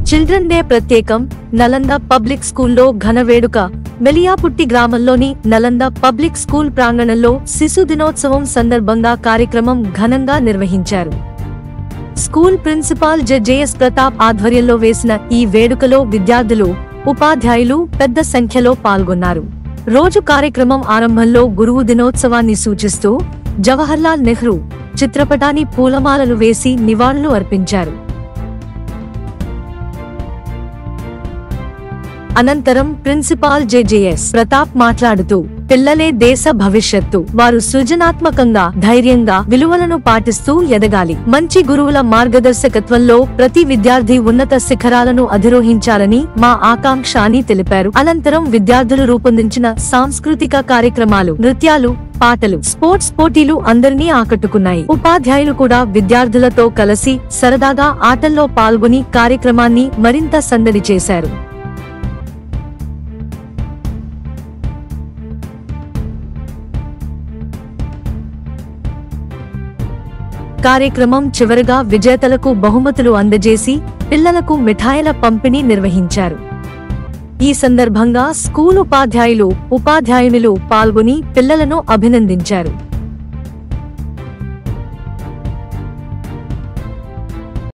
Children day ప్రత్యేకం Nalanda public స్కూల్లో ఘన వేడుక మెలియాపుట్టి గ్రామంలోని నలంద పబ్లిక్ స్కూల్ ప్రాంగణంలో శిశు దినోత్సవం సందర్భంగా కార్యక్రమం ఘనంగా నిర్వహించారు. స్కూల్ ప్రిన్సిపాల్ జెఎస్ ప్రతాప్ ఆధ్వర్యంలో వేసిన ఈ వేడుకలో విద్యార్థులు, ఉపాధ్యాయులు పెద్ద సంఖ్యలో పాల్గొన్నారు. రోజు కార్యక్రమం ఆరంభంలో గురువు దినోత్సవాన్ని సూచిస్తూ జవహర్లాల్ నెహ్రూ చిత్రపటాన్ని పూలమాలలు వేసి నివాళులు అర్పించారు. అనంతరం ప్రిన్సిపాల్ జెఎస్ ప్రతాప్ మాట్లాడుతూ, పిల్లలే దేశ భవిష్యత్తు. వారు సృజనాత్మకంగా, ధైర్యంగా, విలువలను పాటిస్తూ ఎదగాలి. మంచి గురువుల మార్గదర్శకత్వంలో ప్రతి విద్యార్థి ఉన్నత శిఖరాలను అధిరోహించాలని మా ఆకాంక్ష అని తెలిపారు. అనంతరం విద్యార్థులు రూపొందించిన సాంస్కృతిక కార్యక్రమాలు, నృత్యాలు, పాటలు, స్పోర్ట్స్ పోటీలు అందరినీ ఆకట్టుకున్నాయి. ఉపాధ్యాయులు కూడా విద్యార్థులతో కలిసి సరదాగా ఆటల్లో పాల్గొని కార్యక్రమాన్ని మరింత సందడి చేశారు. కార్యక్రమం చివరగా విజేతలకు బహుమతులు అందజేసి పిల్లలకు మిఠాయిల పంపిణీ నిర్వహించారు. ఈ సందర్భంగా స్కూల్ ఉపాధ్యాయులు, ఉపాధ్యాయునులు పాల్గొని పిల్లలను అభినందించారు.